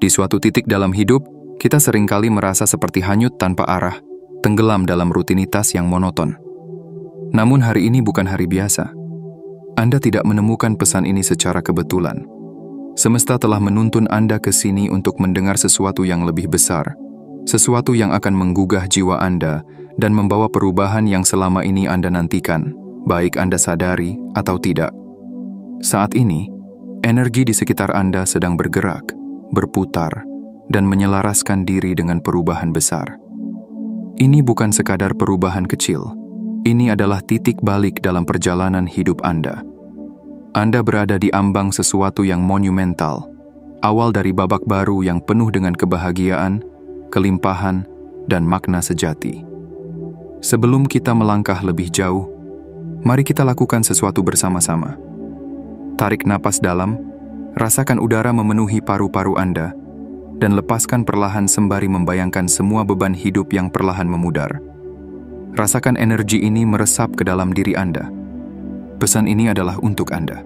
Di suatu titik dalam hidup, kita seringkali merasa seperti hanyut tanpa arah, tenggelam dalam rutinitas yang monoton. Namun hari ini bukan hari biasa. Anda tidak menemukan pesan ini secara kebetulan. Semesta telah menuntun Anda ke sini untuk mendengar sesuatu yang lebih besar, sesuatu yang akan menggugah jiwa Anda dan membawa perubahan yang selama ini Anda nantikan, baik Anda sadari atau tidak. Saat ini, energi di sekitar Anda sedang bergerak, berputar, dan menyelaraskan diri dengan perubahan besar. Ini bukan sekadar perubahan kecil. Ini adalah titik balik dalam perjalanan hidup Anda. Anda berada di ambang sesuatu yang monumental, awal dari babak baru yang penuh dengan kebahagiaan, kelimpahan, dan makna sejati. Sebelum kita melangkah lebih jauh, mari kita lakukan sesuatu bersama-sama. Tarik napas dalam, rasakan udara memenuhi paru-paru Anda, dan lepaskan perlahan sembari membayangkan semua beban hidup yang perlahan memudar. Rasakan energi ini meresap ke dalam diri Anda. Pesan ini adalah untuk Anda.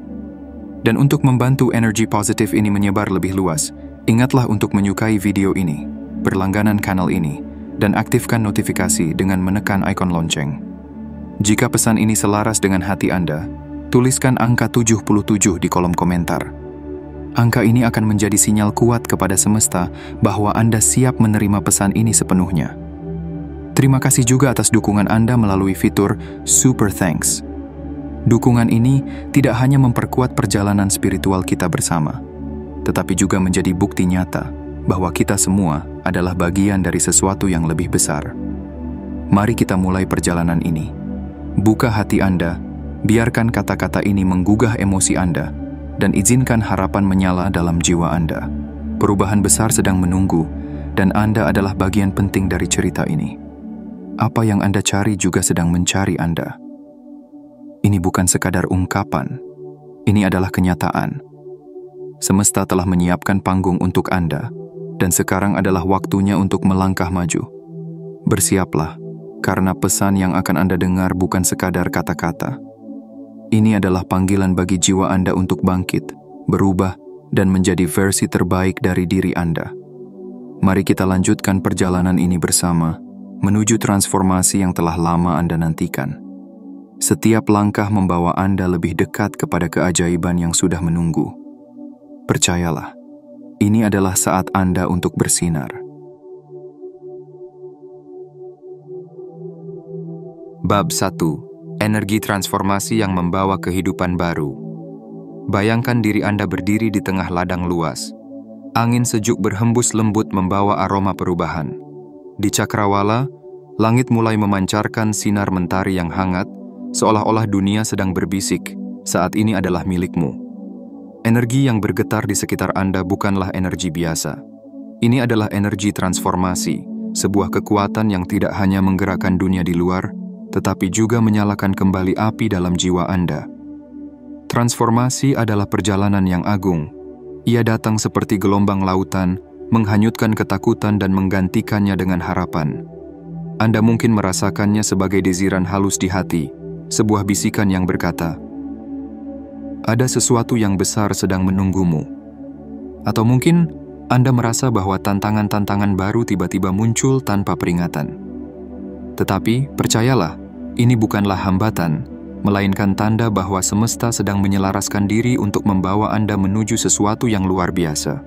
Dan untuk membantu energi positif ini menyebar lebih luas, ingatlah untuk menyukai video ini, berlangganan kanal ini, dan aktifkan notifikasi dengan menekan ikon lonceng. Jika pesan ini selaras dengan hati Anda, tuliskan angka 77 di kolom komentar. Angka ini akan menjadi sinyal kuat kepada semesta bahwa Anda siap menerima pesan ini sepenuhnya. Terima kasih juga atas dukungan Anda melalui fitur Super Thanks. Dukungan ini tidak hanya memperkuat perjalanan spiritual kita bersama, tetapi juga menjadi bukti nyata bahwa kita semua adalah bagian dari sesuatu yang lebih besar. Mari kita mulai perjalanan ini. Buka hati Anda, biarkan kata-kata ini menggugah emosi Anda, dan izinkan harapan menyala dalam jiwa Anda. Perubahan besar sedang menunggu, dan Anda adalah bagian penting dari cerita ini. Apa yang Anda cari juga sedang mencari Anda. Ini bukan sekadar ungkapan, ini adalah kenyataan. Semesta telah menyiapkan panggung untuk Anda, dan sekarang adalah waktunya untuk melangkah maju. Bersiaplah, karena pesan yang akan Anda dengar bukan sekadar kata-kata. Ini adalah panggilan bagi jiwa Anda untuk bangkit, berubah, dan menjadi versi terbaik dari diri Anda. Mari kita lanjutkan perjalanan ini bersama, menuju transformasi yang telah lama Anda nantikan. Setiap langkah membawa Anda lebih dekat kepada keajaiban yang sudah menunggu. Percayalah, ini adalah saat Anda untuk bersinar. Bab 1. Energi transformasi yang membawa kehidupan baru. Bayangkan diri Anda berdiri di tengah ladang luas. Angin sejuk berhembus lembut membawa aroma perubahan. Di cakrawala, langit mulai memancarkan sinar mentari yang hangat, seolah-olah dunia sedang berbisik, saat ini adalah milikmu. Energi yang bergetar di sekitar Anda bukanlah energi biasa. Ini adalah energi transformasi, sebuah kekuatan yang tidak hanya menggerakkan dunia di luar, tetapi juga menyalakan kembali api dalam jiwa Anda. Transformasi adalah perjalanan yang agung. Ia datang seperti gelombang lautan, menghanyutkan ketakutan dan menggantikannya dengan harapan. Anda mungkin merasakannya sebagai desiran halus di hati, sebuah bisikan yang berkata, ada sesuatu yang besar sedang menunggumu. Atau mungkin Anda merasa bahwa tantangan-tantangan baru tiba-tiba muncul tanpa peringatan. Tetapi, percayalah, ini bukanlah hambatan, melainkan tanda bahwa semesta sedang menyelaraskan diri untuk membawa Anda menuju sesuatu yang luar biasa.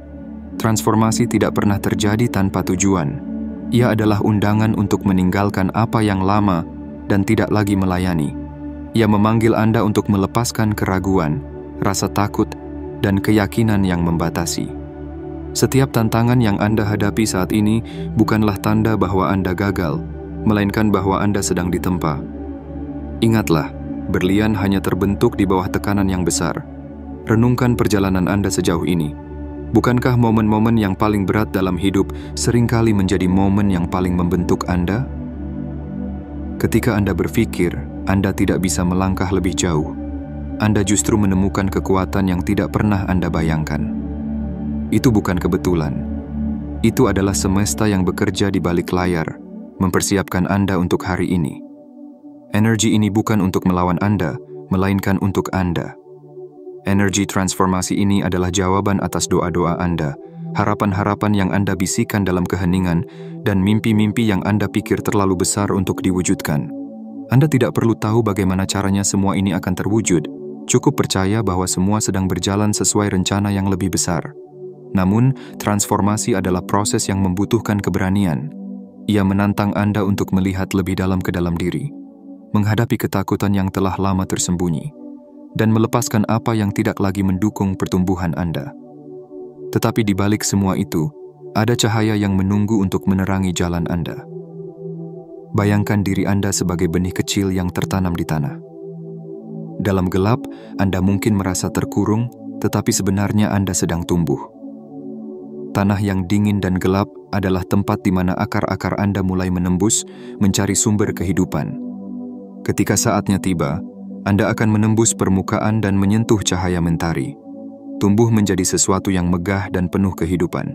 Transformasi tidak pernah terjadi tanpa tujuan. Ia adalah undangan untuk meninggalkan apa yang lama dan tidak lagi melayani. Ia memanggil Anda untuk melepaskan keraguan, rasa takut, dan keyakinan yang membatasi. Setiap tantangan yang Anda hadapi saat ini bukanlah tanda bahwa Anda gagal, melainkan bahwa Anda sedang ditempa. Ingatlah, berlian hanya terbentuk di bawah tekanan yang besar. Renungkan perjalanan Anda sejauh ini. Bukankah momen-momen yang paling berat dalam hidup seringkali menjadi momen yang paling membentuk Anda? Ketika Anda berpikir, Anda tidak bisa melangkah lebih jauh. Anda justru menemukan kekuatan yang tidak pernah Anda bayangkan. Itu bukan kebetulan. Itu adalah semesta yang bekerja di balik layar, mempersiapkan Anda untuk hari ini. Energi ini bukan untuk melawan Anda, melainkan untuk Anda. Energi transformasi ini adalah jawaban atas doa-doa Anda, harapan-harapan yang Anda bisikan dalam keheningan, dan mimpi-mimpi yang Anda pikir terlalu besar untuk diwujudkan. Anda tidak perlu tahu bagaimana caranya semua ini akan terwujud. Cukup percaya bahwa semua sedang berjalan sesuai rencana yang lebih besar. Namun, transformasi adalah proses yang membutuhkan keberanian. Ia menantang Anda untuk melihat lebih dalam ke dalam diri, menghadapi ketakutan yang telah lama tersembunyi, dan melepaskan apa yang tidak lagi mendukung pertumbuhan Anda. Tetapi di balik semua itu, ada cahaya yang menunggu untuk menerangi jalan Anda. Bayangkan diri Anda sebagai benih kecil yang tertanam di tanah. Dalam gelap, Anda mungkin merasa terkurung, tetapi sebenarnya Anda sedang tumbuh. Tanah yang dingin dan gelap adalah tempat di mana akar-akar Anda mulai menembus, mencari sumber kehidupan. Ketika saatnya tiba, Anda akan menembus permukaan dan menyentuh cahaya mentari. Tumbuh menjadi sesuatu yang megah dan penuh kehidupan.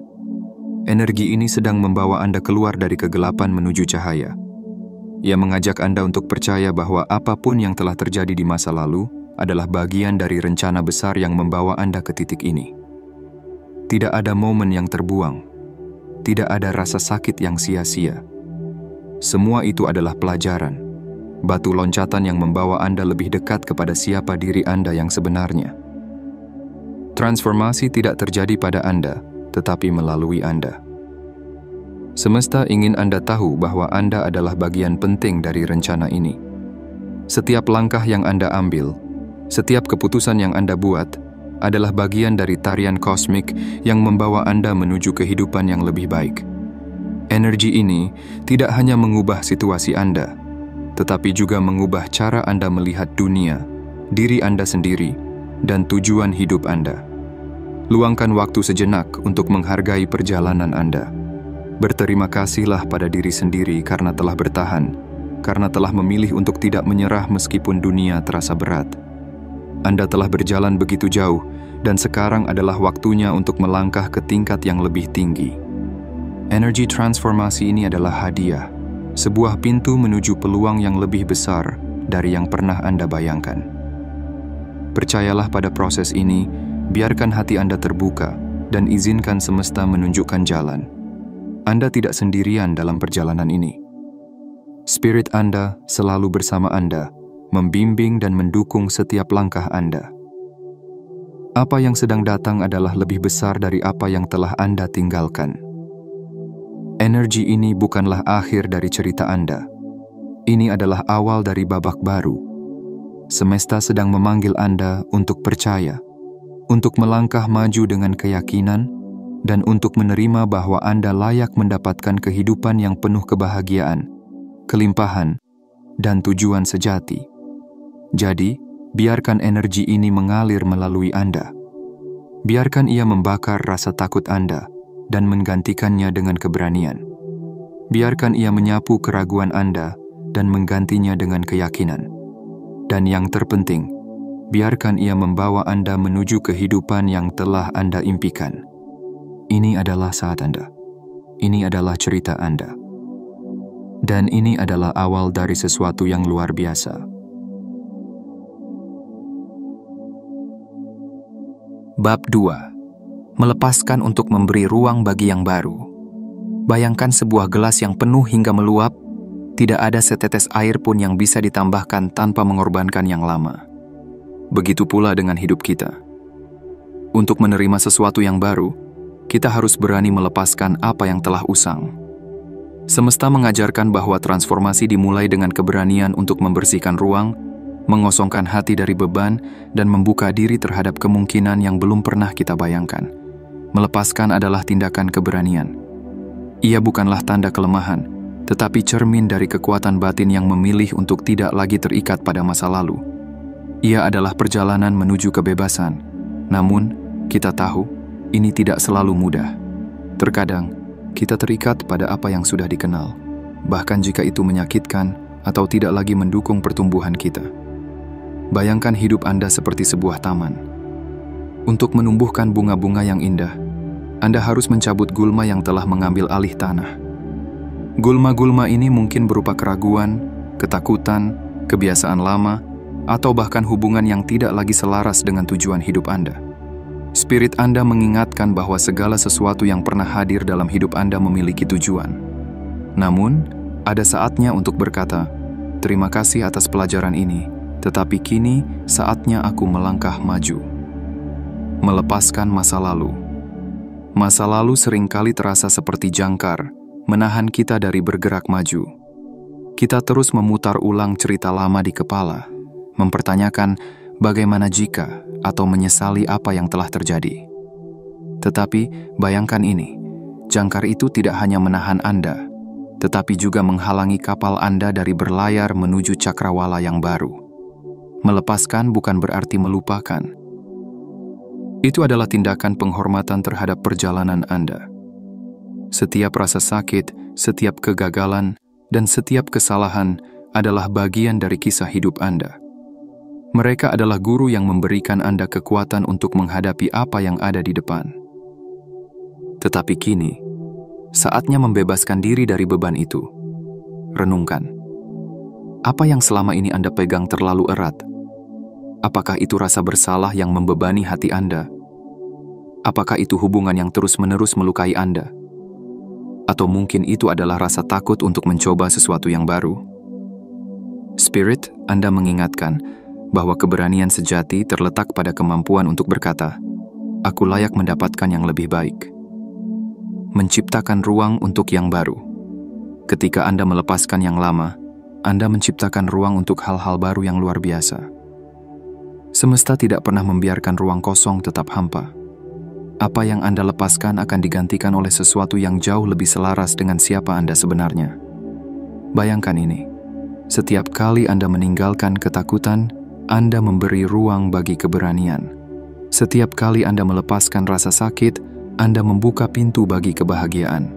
Energi ini sedang membawa Anda keluar dari kegelapan menuju cahaya. Ia mengajak Anda untuk percaya bahwa apapun yang telah terjadi di masa lalu adalah bagian dari rencana besar yang membawa Anda ke titik ini. Tidak ada momen yang terbuang. Tidak ada rasa sakit yang sia-sia. Semua itu adalah pelajaran, batu loncatan yang membawa Anda lebih dekat kepada siapa diri Anda yang sebenarnya. Transformasi tidak terjadi pada Anda, tetapi melalui Anda. Semesta ingin Anda tahu bahwa Anda adalah bagian penting dari rencana ini. Setiap langkah yang Anda ambil, setiap keputusan yang Anda buat, adalah bagian dari tarian kosmik yang membawa Anda menuju kehidupan yang lebih baik. Energi ini tidak hanya mengubah situasi Anda, tetapi juga mengubah cara Anda melihat dunia, diri Anda sendiri, dan tujuan hidup Anda. Luangkan waktu sejenak untuk menghargai perjalanan Anda. Berterima kasihlah pada diri sendiri karena telah bertahan, karena telah memilih untuk tidak menyerah meskipun dunia terasa berat. Anda telah berjalan begitu jauh, dan sekarang adalah waktunya untuk melangkah ke tingkat yang lebih tinggi. Energi transformasi ini adalah hadiah, sebuah pintu menuju peluang yang lebih besar dari yang pernah Anda bayangkan. Percayalah pada proses ini, biarkan hati Anda terbuka, dan izinkan semesta menunjukkan jalan. Anda tidak sendirian dalam perjalanan ini. Spirit Anda selalu bersama Anda, membimbing dan mendukung setiap langkah Anda. Apa yang sedang datang adalah lebih besar dari apa yang telah Anda tinggalkan. Energi ini bukanlah akhir dari cerita Anda. Ini adalah awal dari babak baru. Semesta sedang memanggil Anda untuk percaya, untuk melangkah maju dengan keyakinan, dan untuk menerima bahwa Anda layak mendapatkan kehidupan yang penuh kebahagiaan, kelimpahan, dan tujuan sejati. Jadi, biarkan energi ini mengalir melalui Anda. Biarkan ia membakar rasa takut Anda dan menggantikannya dengan keberanian. Biarkan ia menyapu keraguan Anda dan menggantinya dengan keyakinan. Dan yang terpenting, biarkan ia membawa Anda menuju kehidupan yang telah Anda impikan. Ini adalah saat Anda. Ini adalah cerita Anda. Dan ini adalah awal dari sesuatu yang luar biasa. Bab 2. Melepaskan untuk memberi ruang bagi yang baru. Bayangkan sebuah gelas yang penuh hingga meluap, tidak ada setetes air pun yang bisa ditambahkan tanpa mengorbankan yang lama. Begitu pula dengan hidup kita. Untuk menerima sesuatu yang baru, kita harus berani melepaskan apa yang telah usang. Semesta mengajarkan bahwa transformasi dimulai dengan keberanian untuk membersihkan ruang, mengosongkan hati dari beban, dan membuka diri terhadap kemungkinan yang belum pernah kita bayangkan. Melepaskan adalah tindakan keberanian. Ia bukanlah tanda kelemahan, tetapi cermin dari kekuatan batin yang memilih untuk tidak lagi terikat pada masa lalu. Ia adalah perjalanan menuju kebebasan. Namun, kita tahu, ini tidak selalu mudah. Terkadang, kita terikat pada apa yang sudah dikenal, bahkan jika itu menyakitkan atau tidak lagi mendukung pertumbuhan kita. Bayangkan hidup Anda seperti sebuah taman. Untuk menumbuhkan bunga-bunga yang indah, Anda harus mencabut gulma yang telah mengambil alih tanah. Gulma-gulma ini mungkin berupa keraguan, ketakutan, kebiasaan lama, atau bahkan hubungan yang tidak lagi selaras dengan tujuan hidup Anda. Spirit Anda mengingatkan bahwa segala sesuatu yang pernah hadir dalam hidup Anda memiliki tujuan. Namun, ada saatnya untuk berkata, "Terima kasih atas pelajaran ini, tetapi kini saatnya aku melangkah maju." Melepaskan masa lalu. Masa lalu seringkali terasa seperti jangkar, menahan kita dari bergerak maju. Kita terus memutar ulang cerita lama di kepala, mempertanyakan bagaimana jika atau menyesali apa yang telah terjadi. Tetapi bayangkan ini, jangkar itu tidak hanya menahan Anda, tetapi juga menghalangi kapal Anda dari berlayar menuju cakrawala yang baru. Melepaskan bukan berarti melupakan. Itu adalah tindakan penghormatan terhadap perjalanan Anda. Setiap rasa sakit, setiap kegagalan, dan setiap kesalahan adalah bagian dari kisah hidup Anda. Mereka adalah guru yang memberikan Anda kekuatan untuk menghadapi apa yang ada di depan. Tetapi kini, saatnya membebaskan diri dari beban itu. Renungkan. Apa yang selama ini Anda pegang terlalu erat? Apakah itu rasa bersalah yang membebani hati Anda? Apakah itu hubungan yang terus-menerus melukai Anda? Atau mungkin itu adalah rasa takut untuk mencoba sesuatu yang baru? Spirit Anda mengingatkan bahwa keberanian sejati terletak pada kemampuan untuk berkata, "Aku layak mendapatkan yang lebih baik." Menciptakan ruang untuk yang baru. Ketika Anda melepaskan yang lama, Anda menciptakan ruang untuk hal-hal baru yang luar biasa. Semesta tidak pernah membiarkan ruang kosong tetap hampa. Apa yang Anda lepaskan akan digantikan oleh sesuatu yang jauh lebih selaras dengan siapa Anda sebenarnya. Bayangkan ini, setiap kali Anda meninggalkan ketakutan, Anda memberi ruang bagi keberanian. Setiap kali Anda melepaskan rasa sakit, Anda membuka pintu bagi kebahagiaan.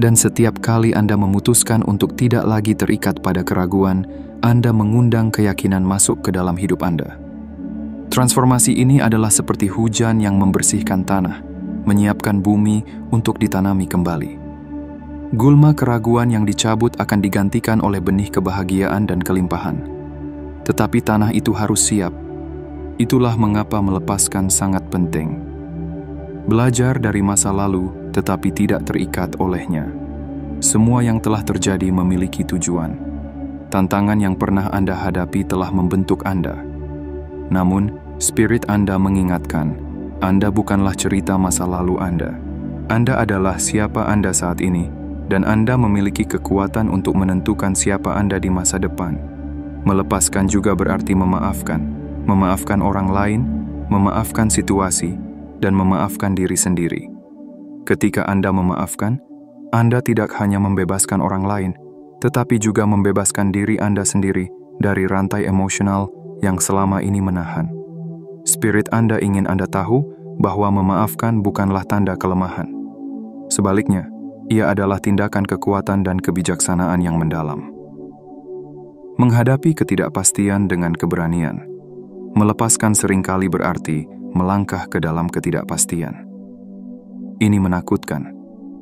Dan setiap kali Anda memutuskan untuk tidak lagi terikat pada keraguan, Anda mengundang keyakinan masuk ke dalam hidup Anda. Transformasi ini adalah seperti hujan yang membersihkan tanah, menyiapkan bumi untuk ditanami kembali. Gulma keraguan yang dicabut akan digantikan oleh benih kebahagiaan dan kelimpahan. Tetapi tanah itu harus siap. Itulah mengapa melepaskan sangat penting. Belajar dari masa lalu, tetapi tidak terikat olehnya. Semua yang telah terjadi memiliki tujuan. Tantangan yang pernah Anda hadapi telah membentuk Anda. Namun, Spirit Anda mengingatkan, Anda bukanlah cerita masa lalu Anda. Anda adalah siapa Anda saat ini, dan Anda memiliki kekuatan untuk menentukan siapa Anda di masa depan. Melepaskan juga berarti memaafkan. Memaafkan orang lain, memaafkan situasi, dan memaafkan diri sendiri. Ketika Anda memaafkan, Anda tidak hanya membebaskan orang lain, tetapi juga membebaskan diri Anda sendiri dari rantai emosional yang selama ini menahan. Spirit Anda ingin Anda tahu bahwa memaafkan bukanlah tanda kelemahan. Sebaliknya, ia adalah tindakan kekuatan dan kebijaksanaan yang mendalam. Menghadapi ketidakpastian dengan keberanian. Melepaskan seringkali berarti melangkah ke dalam ketidakpastian. Ini menakutkan,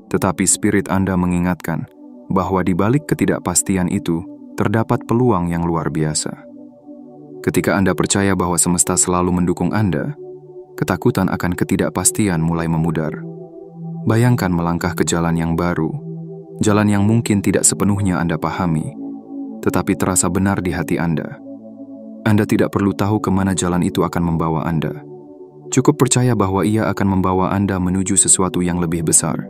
tetapi Spirit Anda mengingatkan bahwa di balik ketidakpastian itu terdapat peluang yang luar biasa. Ketika Anda percaya bahwa semesta selalu mendukung Anda, ketakutan akan ketidakpastian mulai memudar. Bayangkan melangkah ke jalan yang baru, jalan yang mungkin tidak sepenuhnya Anda pahami, tetapi terasa benar di hati Anda. Anda tidak perlu tahu kemana jalan itu akan membawa Anda. Cukup percaya bahwa ia akan membawa Anda menuju sesuatu yang lebih besar.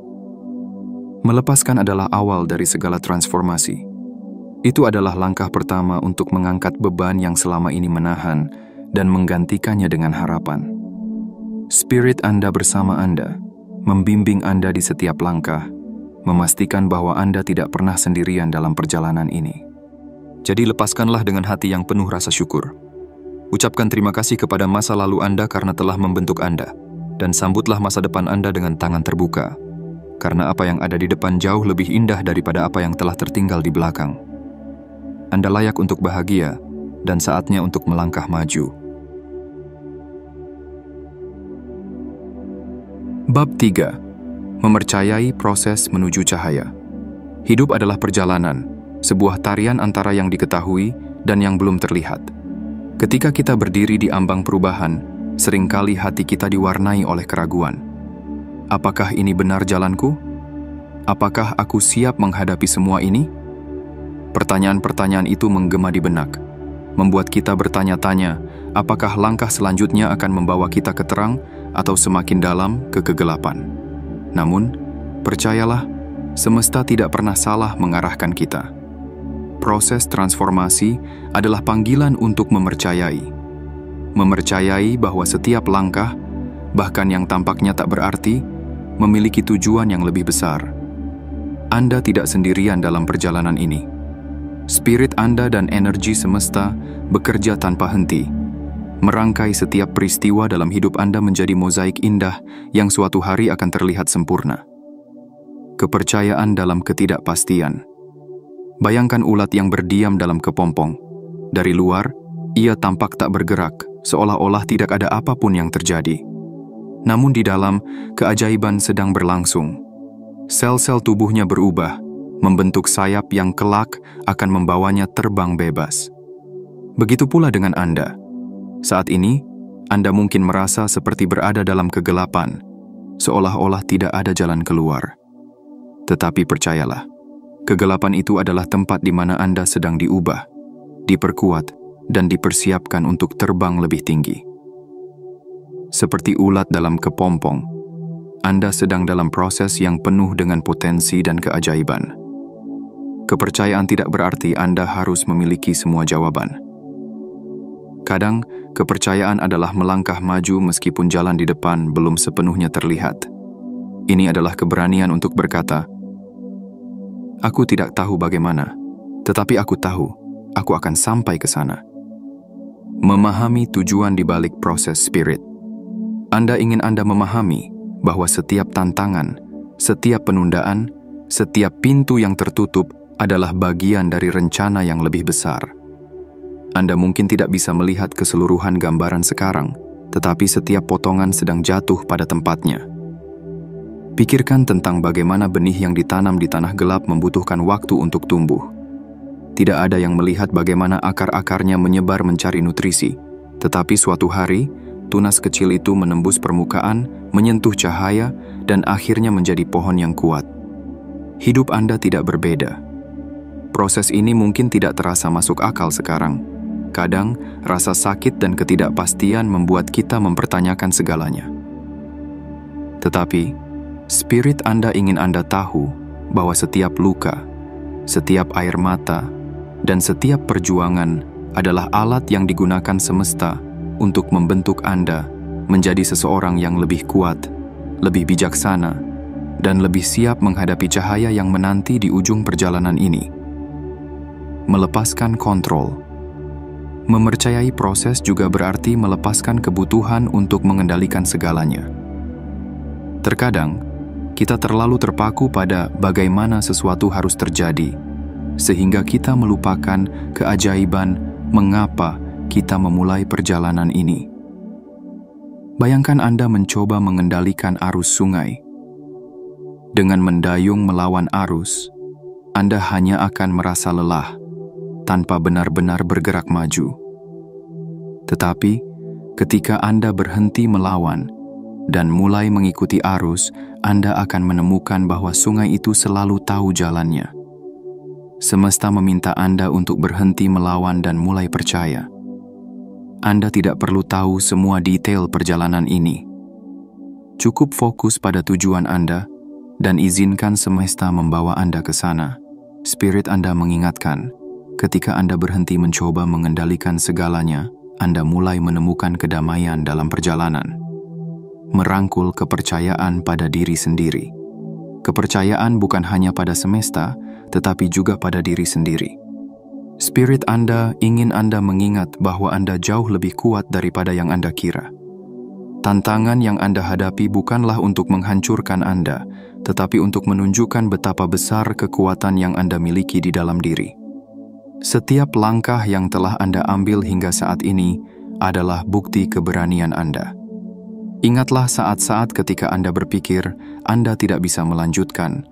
Melepaskan adalah awal dari segala transformasi. Itu adalah langkah pertama untuk mengangkat beban yang selama ini menahan dan menggantikannya dengan harapan. Spirit Anda bersama Anda, membimbing Anda di setiap langkah, memastikan bahwa Anda tidak pernah sendirian dalam perjalanan ini. Jadi lepaskanlah dengan hati yang penuh rasa syukur. Ucapkan terima kasih kepada masa lalu Anda karena telah membentuk Anda, dan sambutlah masa depan Anda dengan tangan terbuka, karena apa yang ada di depan jauh lebih indah daripada apa yang telah tertinggal di belakang. Anda layak untuk bahagia, dan saatnya untuk melangkah maju. Bab 3. Mempercayai proses menuju cahaya. Hidup adalah perjalanan, sebuah tarian antara yang diketahui dan yang belum terlihat. Ketika kita berdiri di ambang perubahan, Seringkali hati kita diwarnai oleh keraguan. Apakah ini benar jalanku? Apakah aku siap menghadapi semua ini? Pertanyaan-pertanyaan itu menggema di benak, membuat kita bertanya-tanya, apakah langkah selanjutnya akan membawa kita ke terang atau semakin dalam ke kegelapan. Namun, percayalah, semesta tidak pernah salah mengarahkan kita. Proses transformasi adalah panggilan untuk mempercayai. Mempercayai bahwa setiap langkah, bahkan yang tampaknya tak berarti, memiliki tujuan yang lebih besar. Anda tidak sendirian dalam perjalanan ini. Spirit Anda dan energi semesta bekerja tanpa henti, merangkai setiap peristiwa dalam hidup Anda menjadi mozaik indah yang suatu hari akan terlihat sempurna. Kepercayaan dalam ketidakpastian. Bayangkan ulat yang berdiam dalam kepompong. Dari luar, ia tampak tak bergerak, seolah-olah tidak ada apapun yang terjadi. Namun di dalam, keajaiban sedang berlangsung. Sel-sel tubuhnya berubah, membentuk sayap yang kelak akan membawanya terbang bebas. Begitu pula dengan Anda. Saat ini, Anda mungkin merasa seperti berada dalam kegelapan, seolah-olah tidak ada jalan keluar. Tetapi percayalah, kegelapan itu adalah tempat di mana Anda sedang diubah, diperkuat, dan dipersiapkan untuk terbang lebih tinggi. Seperti ulat dalam kepompong, Anda sedang dalam proses yang penuh dengan potensi dan keajaiban. Kepercayaan tidak berarti Anda harus memiliki semua jawaban. Kadang, kepercayaan adalah melangkah maju meskipun jalan di depan belum sepenuhnya terlihat. Ini adalah keberanian untuk berkata, "Aku tidak tahu bagaimana, tetapi aku tahu, aku akan sampai ke sana." Memahami tujuan di balik proses spirit. Anda ingin Anda memahami bahwa setiap tantangan, setiap penundaan, setiap pintu yang tertutup adalah bagian dari rencana yang lebih besar. Anda mungkin tidak bisa melihat keseluruhan gambaran sekarang, tetapi setiap potongan sedang jatuh pada tempatnya. Pikirkan tentang bagaimana benih yang ditanam di tanah gelap membutuhkan waktu untuk tumbuh. Tidak ada yang melihat bagaimana akar-akarnya menyebar mencari nutrisi, tetapi suatu hari, tunas kecil itu menembus permukaan, menyentuh cahaya, dan akhirnya menjadi pohon yang kuat. Hidup Anda tidak berbeda. Proses ini mungkin tidak terasa masuk akal sekarang. Kadang, rasa sakit dan ketidakpastian membuat kita mempertanyakan segalanya. Tetapi, spirit Anda ingin Anda tahu bahwa setiap luka, setiap air mata, dan setiap perjuangan adalah alat yang digunakan semesta untuk membentuk Anda menjadi seseorang yang lebih kuat, lebih bijaksana, dan lebih siap menghadapi cahaya yang menanti di ujung perjalanan ini. Melepaskan kontrol. Mempercayai proses juga berarti melepaskan kebutuhan untuk mengendalikan segalanya. Terkadang, kita terlalu terpaku pada bagaimana sesuatu harus terjadi, sehingga kita melupakan keajaiban mengapa kita memulai perjalanan ini. Bayangkan Anda mencoba mengendalikan arus sungai. Dengan mendayung melawan arus, Anda hanya akan merasa lelah, tanpa benar-benar bergerak maju. Tetapi, ketika Anda berhenti melawan dan mulai mengikuti arus, Anda akan menemukan bahwa sungai itu selalu tahu jalannya. Semesta meminta Anda untuk berhenti melawan dan mulai percaya. Anda tidak perlu tahu semua detail perjalanan ini. Cukup fokus pada tujuan Anda dan izinkan semesta membawa Anda ke sana. Spirit Anda mengingatkan, ketika Anda berhenti mencoba mengendalikan segalanya, Anda mulai menemukan kedamaian dalam perjalanan. Merangkul kepercayaan pada diri sendiri. Kepercayaan bukan hanya pada semesta, tetapi juga pada diri sendiri. Spirit Anda ingin Anda mengingat bahwa Anda jauh lebih kuat daripada yang Anda kira. Tantangan yang Anda hadapi bukanlah untuk menghancurkan Anda, tetapi untuk menunjukkan betapa besar kekuatan yang Anda miliki di dalam diri. Setiap langkah yang telah Anda ambil hingga saat ini adalah bukti keberanian Anda. Ingatlah saat-saat ketika Anda berpikir Anda tidak bisa melanjutkan,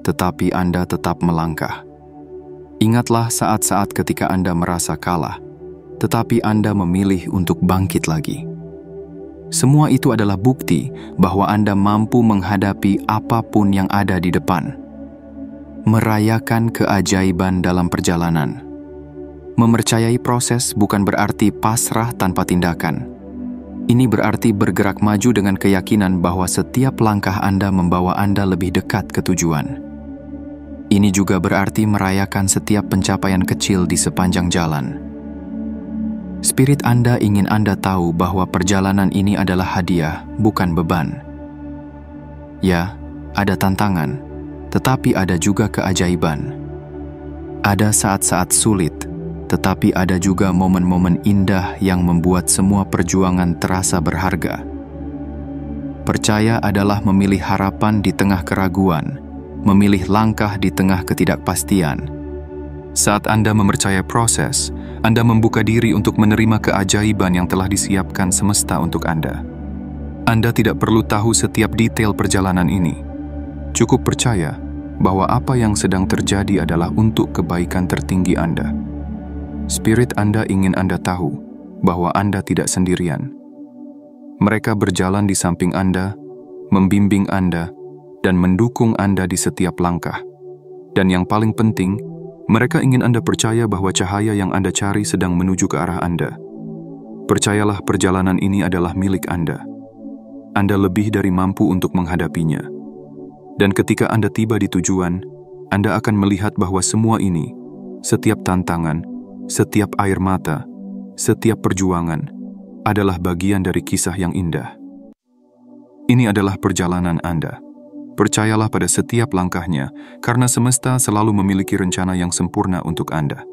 tetapi Anda tetap melangkah. Ingatlah saat-saat ketika Anda merasa kalah, tetapi Anda memilih untuk bangkit lagi. Semua itu adalah bukti bahwa Anda mampu menghadapi apapun yang ada di depan. Merayakan keajaiban dalam perjalanan. Mempercayai proses bukan berarti pasrah tanpa tindakan. Ini berarti bergerak maju dengan keyakinan bahwa setiap langkah Anda membawa Anda lebih dekat ke tujuan. Ini juga berarti merayakan setiap pencapaian kecil di sepanjang jalan. Spirit Anda ingin Anda tahu bahwa perjalanan ini adalah hadiah, bukan beban. Ya, ada tantangan, tetapi ada juga keajaiban. Ada saat-saat sulit, tetapi ada juga momen-momen indah yang membuat semua perjuangan terasa berharga. Percaya adalah memilih harapan di tengah keraguan, memilih langkah di tengah ketidakpastian. Saat Anda mempercayai proses, Anda membuka diri untuk menerima keajaiban yang telah disiapkan semesta untuk Anda. Anda tidak perlu tahu setiap detail perjalanan ini. Cukup percaya bahwa apa yang sedang terjadi adalah untuk kebaikan tertinggi Anda. Spirit Anda ingin Anda tahu bahwa Anda tidak sendirian. Mereka berjalan di samping Anda, membimbing Anda, dan mendukung Anda di setiap langkah. Dan yang paling penting, mereka ingin Anda percaya bahwa cahaya yang Anda cari sedang menuju ke arah Anda. Percayalah perjalanan ini adalah milik Anda. Anda lebih dari mampu untuk menghadapinya. Dan ketika Anda tiba di tujuan, Anda akan melihat bahwa semua ini, setiap tantangan, setiap air mata, setiap perjuangan, adalah bagian dari kisah yang indah. Ini adalah perjalanan Anda. Percayalah pada setiap langkahnya, karena semesta selalu memiliki rencana yang sempurna untuk Anda.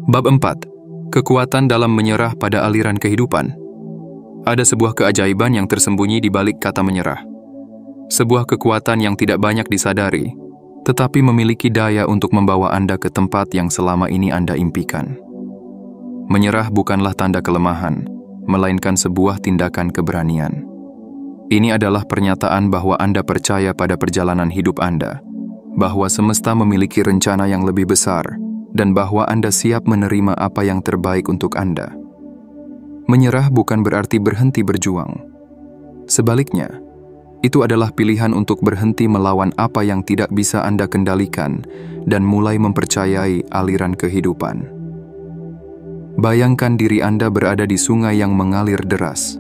Bab 4. Kekuatan dalam menyerah pada aliran kehidupan. Ada sebuah keajaiban yang tersembunyi di balik kata menyerah. Sebuah kekuatan yang tidak banyak disadari, tetapi memiliki daya untuk membawa Anda ke tempat yang selama ini Anda impikan. Menyerah bukanlah tanda kelemahan, melainkan sebuah tindakan keberanian. Ini adalah pernyataan bahwa Anda percaya pada perjalanan hidup Anda, bahwa semesta memiliki rencana yang lebih besar, dan bahwa Anda siap menerima apa yang terbaik untuk Anda. Menyerah bukan berarti berhenti berjuang. Sebaliknya, itu adalah pilihan untuk berhenti melawan apa yang tidak bisa Anda kendalikan dan mulai mempercayai aliran kehidupan. Bayangkan diri Anda berada di sungai yang mengalir deras.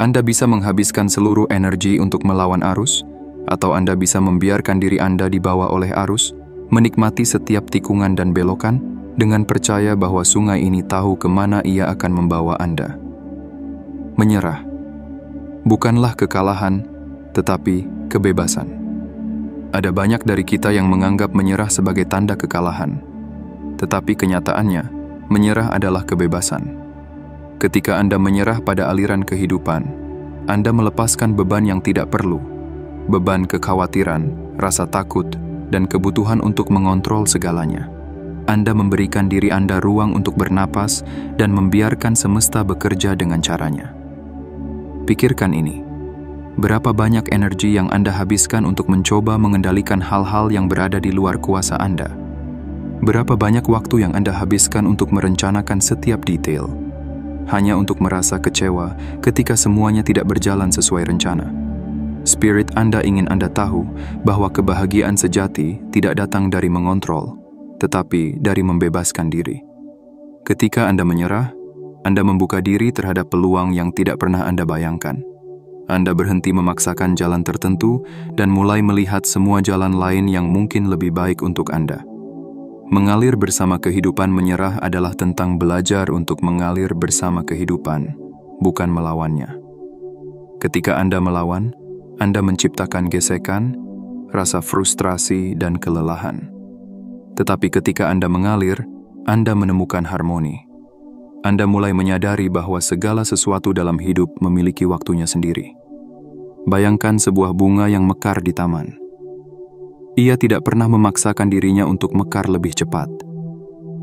Anda bisa menghabiskan seluruh energi untuk melawan arus, atau Anda bisa membiarkan diri Anda dibawa oleh arus, menikmati setiap tikungan dan belokan, dengan percaya bahwa sungai ini tahu kemana ia akan membawa Anda. Menyerah bukanlah kekalahan, tetapi kebebasan. Ada banyak dari kita yang menganggap menyerah sebagai tanda kekalahan. Tetapi kenyataannya, menyerah adalah kebebasan. Ketika Anda menyerah pada aliran kehidupan, Anda melepaskan beban yang tidak perlu. Beban kekhawatiran, rasa takut, dan kebutuhan untuk mengontrol segalanya. Anda memberikan diri Anda ruang untuk bernapas dan membiarkan semesta bekerja dengan caranya. Pikirkan ini. Berapa banyak energi yang Anda habiskan untuk mencoba mengendalikan hal-hal yang berada di luar kuasa Anda? Berapa banyak waktu yang Anda habiskan untuk merencanakan setiap detail, hanya untuk merasa kecewa ketika semuanya tidak berjalan sesuai rencana? Spirit Anda ingin Anda tahu bahwa kebahagiaan sejati tidak datang dari mengontrol, tetapi dari membebaskan diri. Ketika Anda menyerah, Anda membuka diri terhadap peluang yang tidak pernah Anda bayangkan. Anda berhenti memaksakan jalan tertentu dan mulai melihat semua jalan lain yang mungkin lebih baik untuk Anda. Mengalir bersama kehidupan menyerah adalah tentang belajar untuk mengalir bersama kehidupan, bukan melawannya. Ketika Anda melawan, Anda menciptakan gesekan, rasa frustrasi, dan kelelahan. Tetapi ketika Anda mengalir, Anda menemukan harmoni. Anda mulai menyadari bahwa segala sesuatu dalam hidup memiliki waktunya sendiri. Bayangkan sebuah bunga yang mekar di taman. Ia tidak pernah memaksakan dirinya untuk mekar lebih cepat.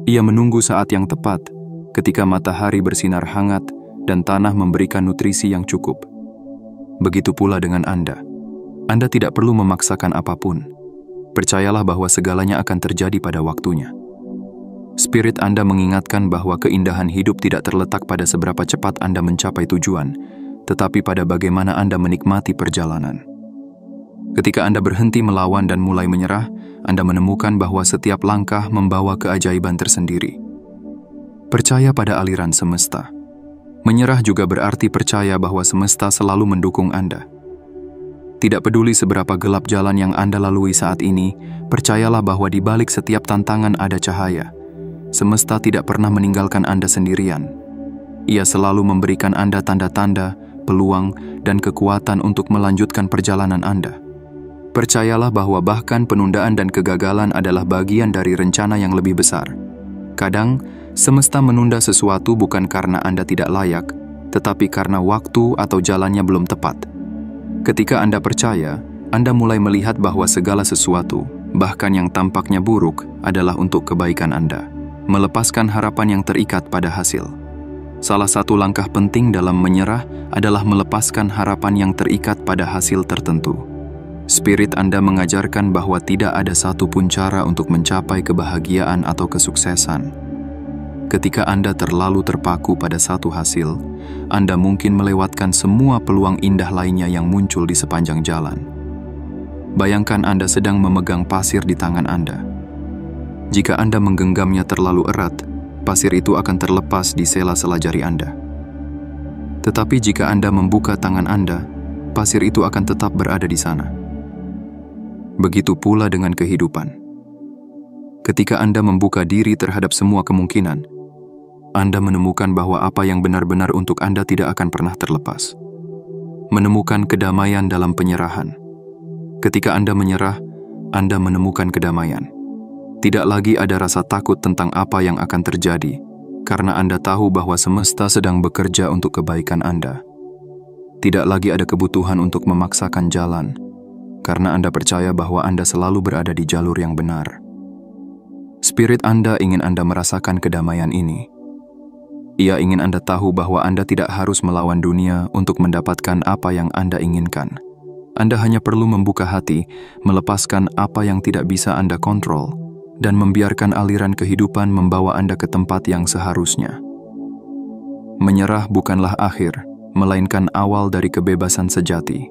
Ia menunggu saat yang tepat, ketika matahari bersinar hangat dan tanah memberikan nutrisi yang cukup. Begitu pula dengan Anda. Anda tidak perlu memaksakan apapun. Percayalah bahwa segalanya akan terjadi pada waktunya. Spirit Anda mengingatkan bahwa keindahan hidup tidak terletak pada seberapa cepat Anda mencapai tujuan, tetapi pada bagaimana Anda menikmati perjalanan. Ketika Anda berhenti melawan dan mulai menyerah, Anda menemukan bahwa setiap langkah membawa keajaiban tersendiri. Percaya pada aliran semesta. Menyerah juga berarti percaya bahwa semesta selalu mendukung Anda. Tidak peduli seberapa gelap jalan yang Anda lalui saat ini, percayalah bahwa di balik setiap tantangan ada cahaya. Semesta tidak pernah meninggalkan Anda sendirian. Ia selalu memberikan Anda tanda-tanda, peluang, dan kekuatan untuk melanjutkan perjalanan Anda. Percayalah bahwa bahkan penundaan dan kegagalan adalah bagian dari rencana yang lebih besar. Kadang, semesta menunda sesuatu bukan karena Anda tidak layak, tetapi karena waktu atau jalannya belum tepat. Ketika Anda percaya, Anda mulai melihat bahwa segala sesuatu, bahkan yang tampaknya buruk, adalah untuk kebaikan Anda. Melepaskan harapan yang terikat pada hasil. Salah satu langkah penting dalam menyerah adalah melepaskan harapan yang terikat pada hasil tertentu. Spirit Anda mengajarkan bahwa tidak ada satupun cara untuk mencapai kebahagiaan atau kesuksesan. Ketika Anda terlalu terpaku pada satu hasil, Anda mungkin melewatkan semua peluang indah lainnya yang muncul di sepanjang jalan. Bayangkan Anda sedang memegang pasir di tangan Anda. Jika Anda menggenggamnya terlalu erat, pasir itu akan terlepas di sela-sela jari Anda. Tetapi jika Anda membuka tangan Anda, pasir itu akan tetap berada di sana. Begitu pula dengan kehidupan. Ketika Anda membuka diri terhadap semua kemungkinan, Anda menemukan bahwa apa yang benar-benar untuk Anda tidak akan pernah terlepas. Menemukan kedamaian dalam penyerahan. Ketika Anda menyerah, Anda menemukan kedamaian. Tidak lagi ada rasa takut tentang apa yang akan terjadi, karena Anda tahu bahwa semesta sedang bekerja untuk kebaikan Anda. Tidak lagi ada kebutuhan untuk memaksakan jalan, karena Anda percaya bahwa Anda selalu berada di jalur yang benar. Spirit Anda ingin Anda merasakan kedamaian ini. Ia ingin Anda tahu bahwa Anda tidak harus melawan dunia untuk mendapatkan apa yang Anda inginkan. Anda hanya perlu membuka hati, melepaskan apa yang tidak bisa Anda kontrol, dan membiarkan aliran kehidupan membawa Anda ke tempat yang seharusnya. Menyerah bukanlah akhir, melainkan awal dari kebebasan sejati.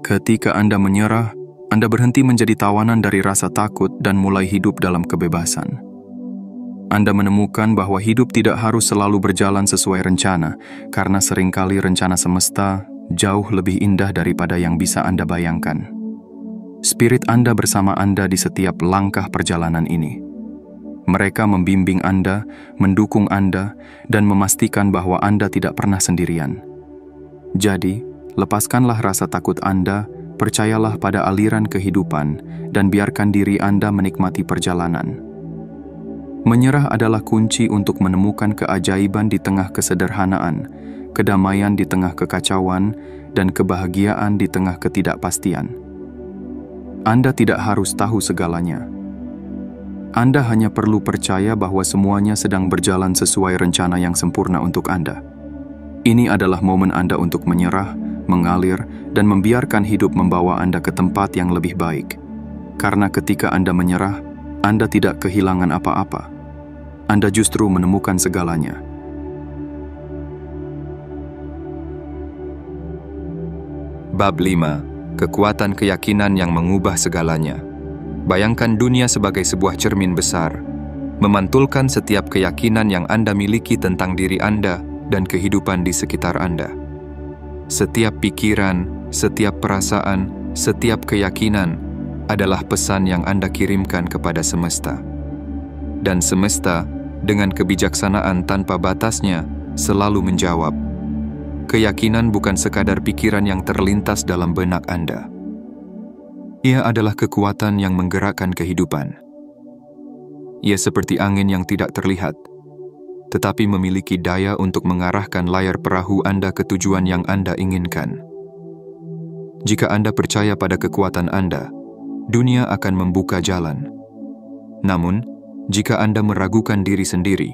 Ketika Anda menyerah, Anda berhenti menjadi tawanan dari rasa takut dan mulai hidup dalam kebebasan. Anda menemukan bahwa hidup tidak harus selalu berjalan sesuai rencana, karena seringkali rencana semesta jauh lebih indah daripada yang bisa Anda bayangkan. Spirit Anda bersama Anda di setiap langkah perjalanan ini. Mereka membimbing Anda, mendukung Anda, dan memastikan bahwa Anda tidak pernah sendirian. Jadi, lepaskanlah rasa takut Anda, percayalah pada aliran kehidupan, dan biarkan diri Anda menikmati perjalanan. Menyerah adalah kunci untuk menemukan keajaiban di tengah kesederhanaan, kedamaian di tengah kekacauan, dan kebahagiaan di tengah ketidakpastian. Anda tidak harus tahu segalanya. Anda hanya perlu percaya bahwa semuanya sedang berjalan sesuai rencana yang sempurna untuk Anda. Ini adalah momen Anda untuk menyerah, mengalir, dan membiarkan hidup membawa Anda ke tempat yang lebih baik. Karena ketika Anda menyerah, Anda tidak kehilangan apa-apa. Anda justru menemukan segalanya. Bab 5. Kekuatan keyakinan yang mengubah segalanya. Bayangkan dunia sebagai sebuah cermin besar. Memantulkan setiap keyakinan yang Anda miliki tentang diri Anda dan kehidupan di sekitar Anda. Setiap pikiran, setiap perasaan, setiap keyakinan adalah pesan yang Anda kirimkan kepada semesta. Dan semesta, dengan kebijaksanaan tanpa batasnya, selalu menjawab. Keyakinan bukan sekadar pikiran yang terlintas dalam benak Anda. Ia adalah kekuatan yang menggerakkan kehidupan. Ia seperti angin yang tidak terlihat, tetapi memiliki daya untuk mengarahkan layar perahu Anda ke tujuan yang Anda inginkan. Jika Anda percaya pada kekuatan Anda, dunia akan membuka jalan. Namun, jika Anda meragukan diri sendiri,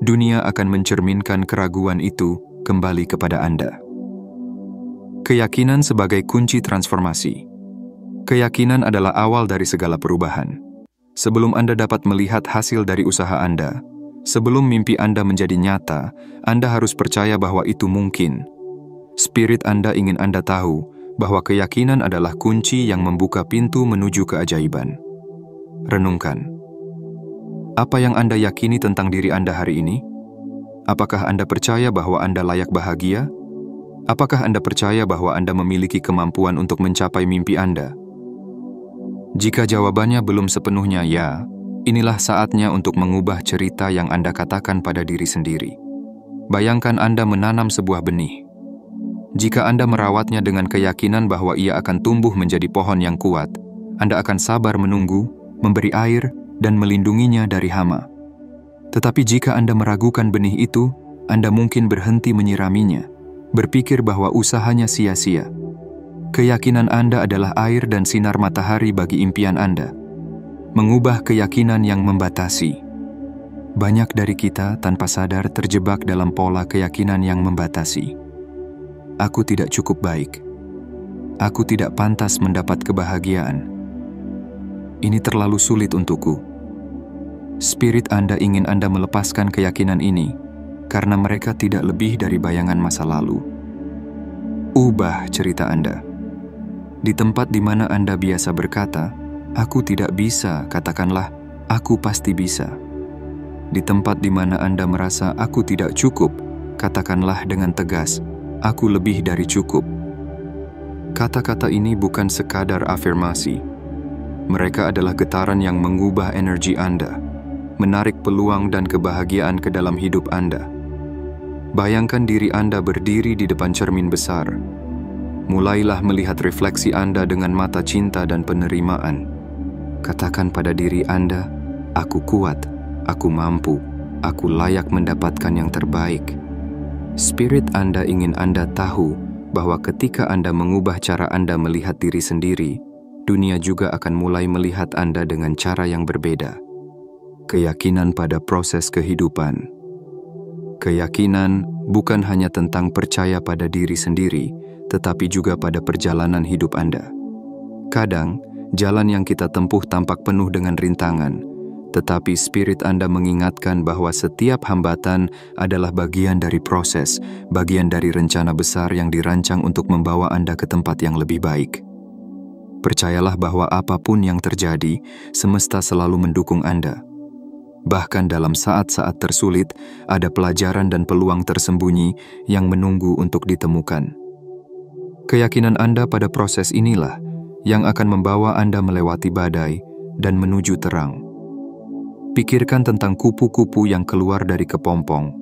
dunia akan mencerminkan keraguan itu kembali kepada Anda. Keyakinan sebagai kunci transformasi. Keyakinan adalah awal dari segala perubahan. Sebelum Anda dapat melihat hasil dari usaha Anda, sebelum mimpi Anda menjadi nyata, Anda harus percaya bahwa itu mungkin. Spirit Anda ingin Anda tahu bahwa keyakinan adalah kunci yang membuka pintu menuju keajaiban. Renungkan. Apa yang Anda yakini tentang diri Anda hari ini? Apakah Anda percaya bahwa Anda layak bahagia? Apakah Anda percaya bahwa Anda memiliki kemampuan untuk mencapai mimpi Anda? Jika jawabannya belum sepenuhnya ya, inilah saatnya untuk mengubah cerita yang Anda katakan pada diri sendiri. Bayangkan Anda menanam sebuah benih. Jika Anda merawatnya dengan keyakinan bahwa ia akan tumbuh menjadi pohon yang kuat, Anda akan sabar menunggu, memberi air, dan melindunginya dari hama. Tetapi jika Anda meragukan benih itu, Anda mungkin berhenti menyiraminya, berpikir bahwa usahanya sia-sia. Keyakinan Anda adalah air dan sinar matahari bagi impian Anda. Mengubah keyakinan yang membatasi. Banyak dari kita tanpa sadar terjebak dalam pola keyakinan yang membatasi. Aku tidak cukup baik. Aku tidak pantas mendapat kebahagiaan. Ini terlalu sulit untukku. Spirit Anda ingin Anda melepaskan keyakinan ini karena mereka tidak lebih dari bayangan masa lalu. Ubah cerita Anda. Di tempat di mana Anda biasa berkata, "Aku tidak bisa," katakanlah, "Aku pasti bisa." Di tempat di mana Anda merasa "Aku tidak cukup," katakanlah dengan tegas, "Aku lebih dari cukup." Kata-kata ini bukan sekadar afirmasi. Mereka adalah getaran yang mengubah energi Anda, menarik peluang dan kebahagiaan ke dalam hidup Anda. Bayangkan diri Anda berdiri di depan cermin besar. Mulailah melihat refleksi Anda dengan mata cinta dan penerimaan. Katakan pada diri Anda, "Aku kuat, aku mampu, aku layak mendapatkan yang terbaik." Spirit Anda ingin Anda tahu bahwa ketika Anda mengubah cara Anda melihat diri sendiri, dunia juga akan mulai melihat Anda dengan cara yang berbeda. Keyakinan pada proses kehidupan. Keyakinan bukan hanya tentang percaya pada diri sendiri, tetapi juga pada perjalanan hidup Anda. Kadang, jalan yang kita tempuh tampak penuh dengan rintangan, tetapi spirit Anda mengingatkan bahwa setiap hambatan adalah bagian dari proses, bagian dari rencana besar yang dirancang untuk membawa Anda ke tempat yang lebih baik. Percayalah bahwa apapun yang terjadi, semesta selalu mendukung Anda. Bahkan dalam saat-saat tersulit, ada pelajaran dan peluang tersembunyi yang menunggu untuk ditemukan. Keyakinan Anda pada proses inilah yang akan membawa Anda melewati badai dan menuju terang. Pikirkan tentang kupu-kupu yang keluar dari kepompong.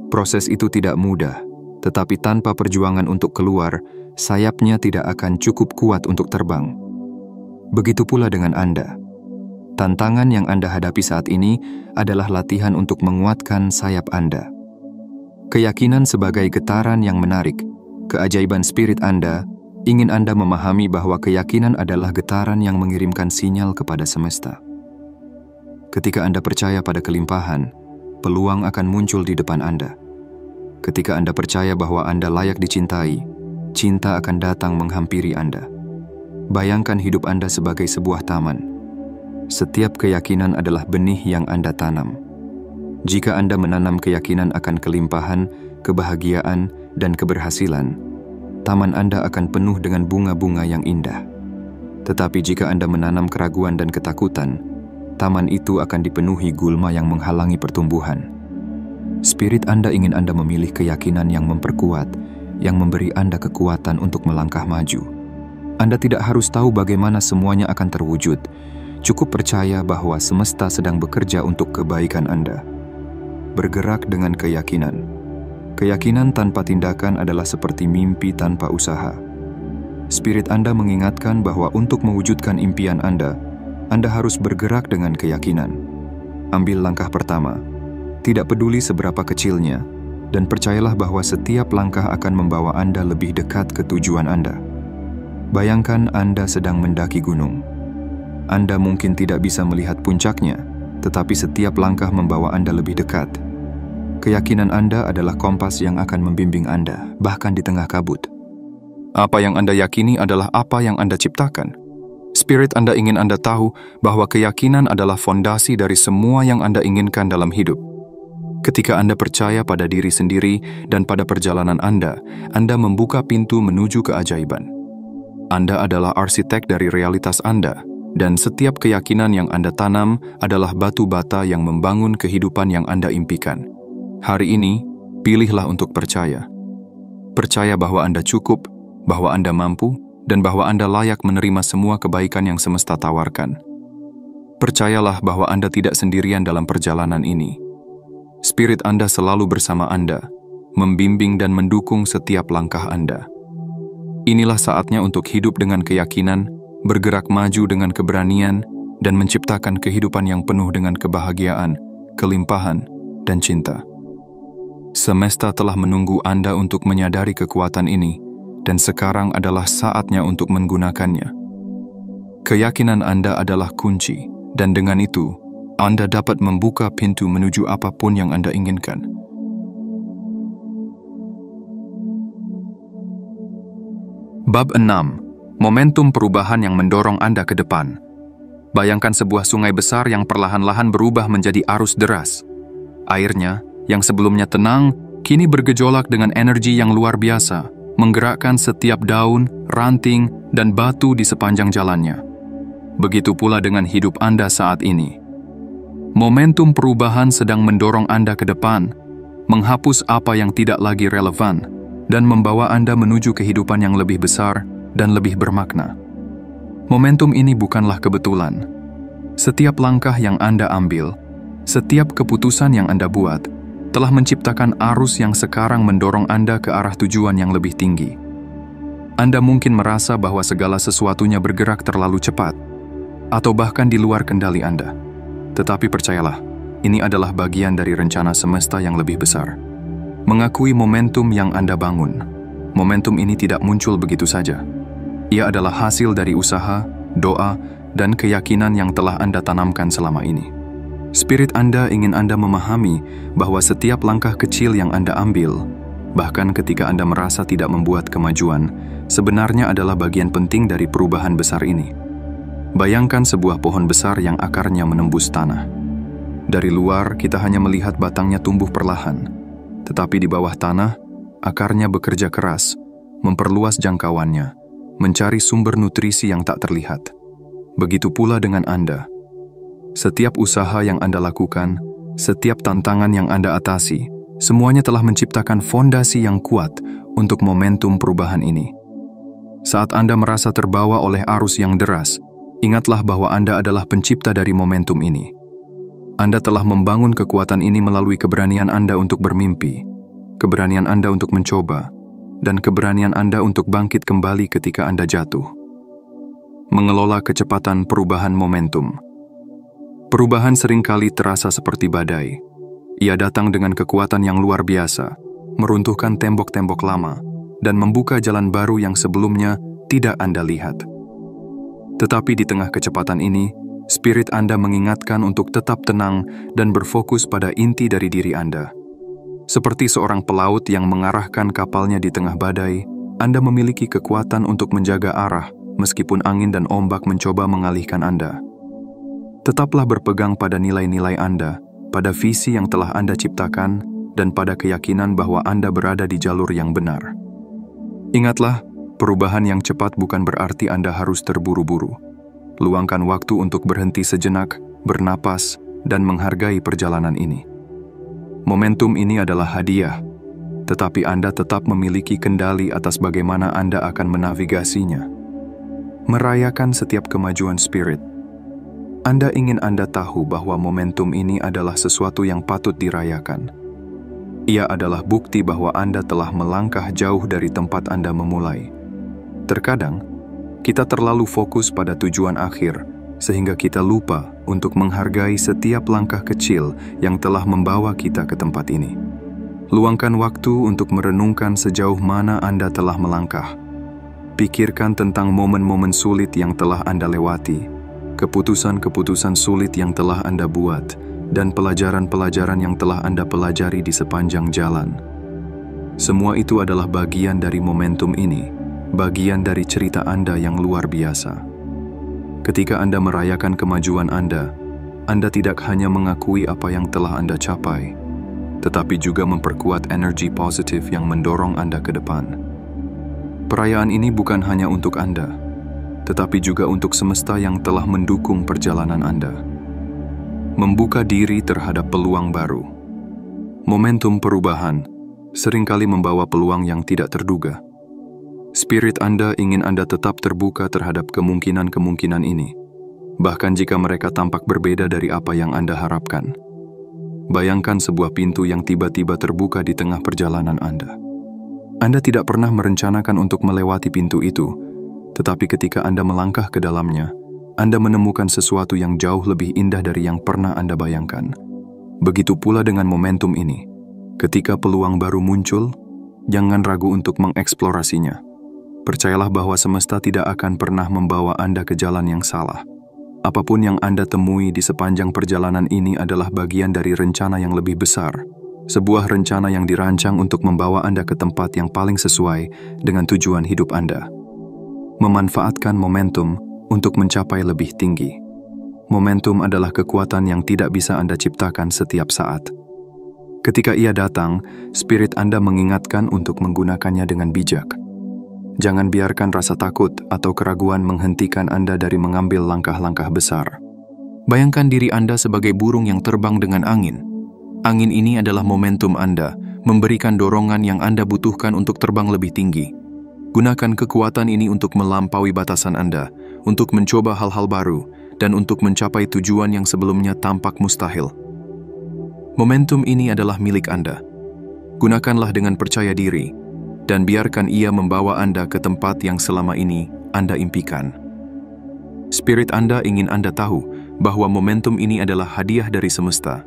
Proses itu tidak mudah, tetapi tanpa perjuangan untuk keluar, sayapnya tidak akan cukup kuat untuk terbang. Begitu pula dengan Anda. Tantangan yang Anda hadapi saat ini adalah latihan untuk menguatkan sayap Anda. Keyakinan sebagai getaran yang menarik. Keajaiban spirit Anda ingin Anda memahami bahwa keyakinan adalah getaran yang mengirimkan sinyal kepada semesta. Ketika Anda percaya pada kelimpahan, peluang akan muncul di depan Anda. Ketika Anda percaya bahwa Anda layak dicintai, cinta akan datang menghampiri Anda. Bayangkan hidup Anda sebagai sebuah taman. Setiap keyakinan adalah benih yang Anda tanam. Jika Anda menanam keyakinan akan kelimpahan, kebahagiaan, dan keberhasilan, taman Anda akan penuh dengan bunga-bunga yang indah. Tetapi jika Anda menanam keraguan dan ketakutan, taman itu akan dipenuhi gulma yang menghalangi pertumbuhan. Spirit Anda ingin Anda memilih keyakinan yang memperkuat, yang memberi Anda kekuatan untuk melangkah maju. Anda tidak harus tahu bagaimana semuanya akan terwujud. Cukup percaya bahwa semesta sedang bekerja untuk kebaikan Anda. Bergerak dengan keyakinan. Keyakinan tanpa tindakan adalah seperti mimpi tanpa usaha. Spirit Anda mengingatkan bahwa untuk mewujudkan impian Anda harus bergerak dengan keyakinan. Ambil langkah pertama. Tidak peduli seberapa kecilnya, dan percayalah bahwa setiap langkah akan membawa Anda lebih dekat ke tujuan Anda. Bayangkan Anda sedang mendaki gunung. Anda mungkin tidak bisa melihat puncaknya, tetapi setiap langkah membawa Anda lebih dekat. Keyakinan Anda adalah kompas yang akan membimbing Anda, bahkan di tengah kabut. Apa yang Anda yakini adalah apa yang Anda ciptakan. Spirit Anda ingin Anda tahu bahwa keyakinan adalah fondasi dari semua yang Anda inginkan dalam hidup. Ketika Anda percaya pada diri sendiri dan pada perjalanan Anda membuka pintu menuju keajaiban. Anda adalah arsitek dari realitas Anda, dan setiap keyakinan yang Anda tanam adalah batu bata yang membangun kehidupan yang Anda impikan. Hari ini, pilihlah untuk percaya. Percaya bahwa Anda cukup, bahwa Anda mampu, dan bahwa Anda layak menerima semua kebaikan yang semesta tawarkan. Percayalah bahwa Anda tidak sendirian dalam perjalanan ini. Spirit Anda selalu bersama Anda, membimbing dan mendukung setiap langkah Anda. Inilah saatnya untuk hidup dengan keyakinan, bergerak maju dengan keberanian, dan menciptakan kehidupan yang penuh dengan kebahagiaan, kelimpahan, dan cinta. Semesta telah menunggu Anda untuk menyadari kekuatan ini, dan sekarang adalah saatnya untuk menggunakannya. Keyakinan Anda adalah kunci, dan dengan itu, Anda dapat membuka pintu menuju apapun yang Anda inginkan. Bab 6. Momentum perubahan yang mendorong Anda ke depan. Bayangkan sebuah sungai besar yang perlahan-lahan berubah menjadi arus deras. Airnya, yang sebelumnya tenang, kini bergejolak dengan energi yang luar biasa, menggerakkan setiap daun, ranting, dan batu di sepanjang jalannya. Begitu pula dengan hidup Anda saat ini. Momentum perubahan sedang mendorong Anda ke depan, menghapus apa yang tidak lagi relevan, dan membawa Anda menuju kehidupan yang lebih besar dan lebih bermakna. Momentum ini bukanlah kebetulan. Setiap langkah yang Anda ambil, setiap keputusan yang Anda buat, telah menciptakan arus yang sekarang mendorong Anda ke arah tujuan yang lebih tinggi. Anda mungkin merasa bahwa segala sesuatunya bergerak terlalu cepat, atau bahkan di luar kendali Anda. Tetapi percayalah, ini adalah bagian dari rencana semesta yang lebih besar. Mengakui momentum yang Anda bangun. Momentum ini tidak muncul begitu saja. Ia adalah hasil dari usaha, doa, dan keyakinan yang telah Anda tanamkan selama ini. Spirit Anda ingin Anda memahami bahwa setiap langkah kecil yang Anda ambil, bahkan ketika Anda merasa tidak membuat kemajuan, sebenarnya adalah bagian penting dari perubahan besar ini. Bayangkan sebuah pohon besar yang akarnya menembus tanah. Dari luar, kita hanya melihat batangnya tumbuh perlahan. Tetapi di bawah tanah, akarnya bekerja keras, memperluas jangkauannya, mencari sumber nutrisi yang tak terlihat. Begitu pula dengan Anda. Setiap usaha yang Anda lakukan, setiap tantangan yang Anda atasi, semuanya telah menciptakan fondasi yang kuat untuk momentum perubahan ini. Saat Anda merasa terbawa oleh arus yang deras, ingatlah bahwa Anda adalah pencipta dari momentum ini. Anda telah membangun kekuatan ini melalui keberanian Anda untuk bermimpi, keberanian Anda untuk mencoba, dan keberanian Anda untuk bangkit kembali ketika Anda jatuh. Mengelola kecepatan perubahan momentum. Perubahan seringkali terasa seperti badai. Ia datang dengan kekuatan yang luar biasa, meruntuhkan tembok-tembok lama, dan membuka jalan baru yang sebelumnya tidak Anda lihat. Tetapi di tengah kecepatan ini, Spirit Anda mengingatkan untuk tetap tenang dan berfokus pada inti dari diri Anda. Seperti seorang pelaut yang mengarahkan kapalnya di tengah badai, Anda memiliki kekuatan untuk menjaga arah meskipun angin dan ombak mencoba mengalihkan Anda. Tetaplah berpegang pada nilai-nilai Anda, pada visi yang telah Anda ciptakan, dan pada keyakinan bahwa Anda berada di jalur yang benar. Ingatlah, perubahan yang cepat bukan berarti Anda harus terburu-buru. Luangkan waktu untuk berhenti sejenak, bernapas, dan menghargai perjalanan ini. Momentum ini adalah hadiah, tetapi Anda tetap memiliki kendali atas bagaimana Anda akan menavigasinya. Merayakan setiap kemajuan spirit. Anda ingin Anda tahu bahwa momentum ini adalah sesuatu yang patut dirayakan. Ia adalah bukti bahwa Anda telah melangkah jauh dari tempat Anda memulai. Terkadang, kita terlalu fokus pada tujuan akhir, sehingga kita lupa untuk menghargai setiap langkah kecil yang telah membawa kita ke tempat ini. Luangkan waktu untuk merenungkan sejauh mana Anda telah melangkah. Pikirkan tentang momen-momen sulit yang telah Anda lewati, keputusan-keputusan sulit yang telah Anda buat, dan pelajaran-pelajaran yang telah Anda pelajari di sepanjang jalan. Semua itu adalah bagian dari momentum ini, bagian dari cerita Anda yang luar biasa. Ketika Anda merayakan kemajuan Anda tidak hanya mengakui apa yang telah Anda capai, tetapi juga memperkuat energi positif yang mendorong Anda ke depan. Perayaan ini bukan hanya untuk Anda, tetapi juga untuk semesta yang telah mendukung perjalanan Anda. Membuka diri terhadap peluang baru. Momentum perubahan seringkali membawa peluang yang tidak terduga. Spirit Anda ingin Anda tetap terbuka terhadap kemungkinan-kemungkinan ini, bahkan jika mereka tampak berbeda dari apa yang Anda harapkan. Bayangkan sebuah pintu yang tiba-tiba terbuka di tengah perjalanan Anda. Anda tidak pernah merencanakan untuk melewati pintu itu, tetapi ketika Anda melangkah ke dalamnya, Anda menemukan sesuatu yang jauh lebih indah dari yang pernah Anda bayangkan. Begitu pula dengan momentum ini. Ketika peluang baru muncul, jangan ragu untuk mengeksplorasinya. Percayalah bahwa semesta tidak akan pernah membawa Anda ke jalan yang salah. Apapun yang Anda temui di sepanjang perjalanan ini adalah bagian dari rencana yang lebih besar. Sebuah rencana yang dirancang untuk membawa Anda ke tempat yang paling sesuai dengan tujuan hidup Anda. Memanfaatkan momentum untuk mencapai lebih tinggi. Momentum adalah kekuatan yang tidak bisa Anda ciptakan setiap saat. Ketika ia datang, spirit Anda mengingatkan untuk menggunakannya dengan bijak. Jangan biarkan rasa takut atau keraguan menghentikan Anda dari mengambil langkah-langkah besar. Bayangkan diri Anda sebagai burung yang terbang dengan angin. Angin ini adalah momentum Anda, memberikan dorongan yang Anda butuhkan untuk terbang lebih tinggi. Gunakan kekuatan ini untuk melampaui batasan Anda, untuk mencoba hal-hal baru, dan untuk mencapai tujuan yang sebelumnya tampak mustahil. Momentum ini adalah milik Anda. Gunakanlah dengan percaya diri, dan biarkan ia membawa Anda ke tempat yang selama ini Anda impikan. Spirit Anda ingin Anda tahu bahwa momentum ini adalah hadiah dari semesta,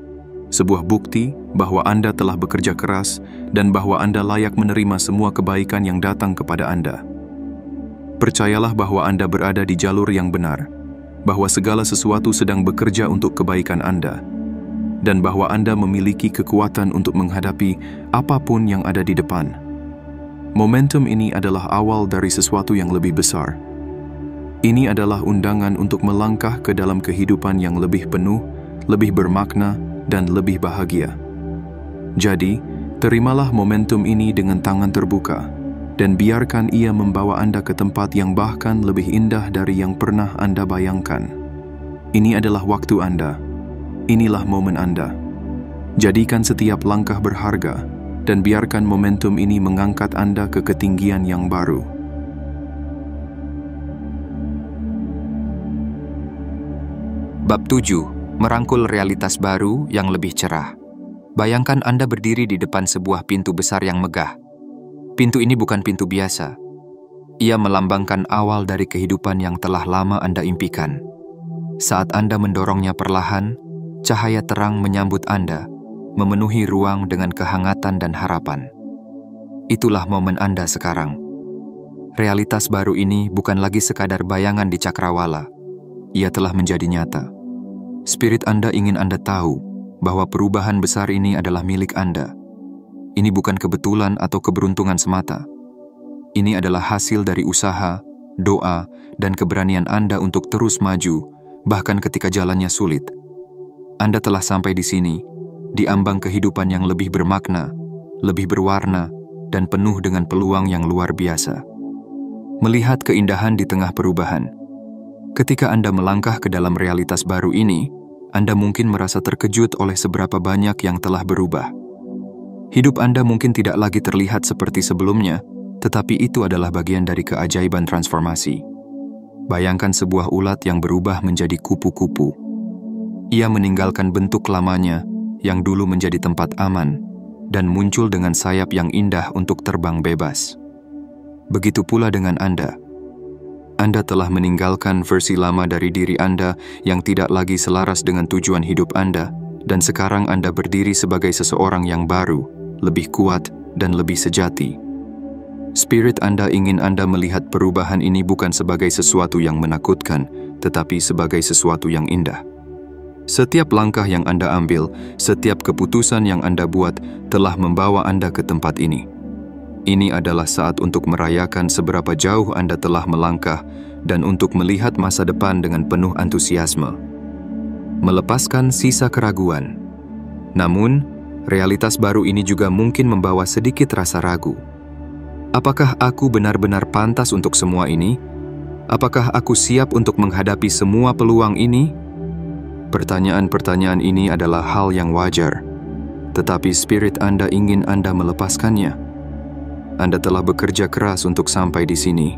sebuah bukti bahwa Anda telah bekerja keras dan bahwa Anda layak menerima semua kebaikan yang datang kepada Anda. Percayalah bahwa Anda berada di jalur yang benar, bahwa segala sesuatu sedang bekerja untuk kebaikan Anda, dan bahwa Anda memiliki kekuatan untuk menghadapi apapun yang ada di depan. Momentum ini adalah awal dari sesuatu yang lebih besar. Ini adalah undangan untuk melangkah ke dalam kehidupan yang lebih penuh, lebih bermakna, dan lebih bahagia. Jadi, terimalah momentum ini dengan tangan terbuka, dan biarkan ia membawa Anda ke tempat yang bahkan lebih indah dari yang pernah Anda bayangkan. Ini adalah waktu Anda. Inilah momen Anda. Jadikan setiap langkah berharga, dan biarkan momentum ini mengangkat Anda ke ketinggian yang baru. Bab 7. Merangkul realitas baru yang lebih cerah. Bayangkan Anda berdiri di depan sebuah pintu besar yang megah. Pintu ini bukan pintu biasa. Ia melambangkan awal dari kehidupan yang telah lama Anda impikan. Saat Anda mendorongnya perlahan, cahaya terang menyambut Anda, memenuhi ruang dengan kehangatan dan harapan. Itulah momen Anda sekarang. Realitas baru ini bukan lagi sekadar bayangan di cakrawala. Ia telah menjadi nyata. Spirit Anda ingin Anda tahu bahwa perubahan besar ini adalah milik Anda. Ini bukan kebetulan atau keberuntungan semata. Ini adalah hasil dari usaha, doa, dan keberanian Anda untuk terus maju, bahkan ketika jalannya sulit. Anda telah sampai di sini, di ambang kehidupan yang lebih bermakna, lebih berwarna, dan penuh dengan peluang yang luar biasa. Melihat keindahan di tengah perubahan. Ketika Anda melangkah ke dalam realitas baru ini, Anda mungkin merasa terkejut oleh seberapa banyak yang telah berubah. Hidup Anda mungkin tidak lagi terlihat seperti sebelumnya, tetapi itu adalah bagian dari keajaiban transformasi. Bayangkan sebuah ulat yang berubah menjadi kupu-kupu. Ia meninggalkan bentuk lamanya yang dulu menjadi tempat aman dan muncul dengan sayap yang indah untuk terbang bebas. Begitu pula dengan Anda. Anda telah meninggalkan versi lama dari diri Anda yang tidak lagi selaras dengan tujuan hidup Anda, dan sekarang Anda berdiri sebagai seseorang yang baru, lebih kuat, dan lebih sejati. Spirit Anda ingin Anda melihat perubahan ini bukan sebagai sesuatu yang menakutkan, tetapi sebagai sesuatu yang indah. Setiap langkah yang Anda ambil, setiap keputusan yang Anda buat telah membawa Anda ke tempat ini. Ini adalah saat untuk merayakan seberapa jauh Anda telah melangkah dan untuk melihat masa depan dengan penuh antusiasme. Melepaskan sisa keraguan. Namun, realitas baru ini juga mungkin membawa sedikit rasa ragu. Apakah aku benar-benar pantas untuk semua ini? Apakah aku siap untuk menghadapi semua peluang ini? Pertanyaan-pertanyaan ini adalah hal yang wajar, tetapi spirit Anda ingin Anda melepaskannya. Anda telah bekerja keras untuk sampai di sini.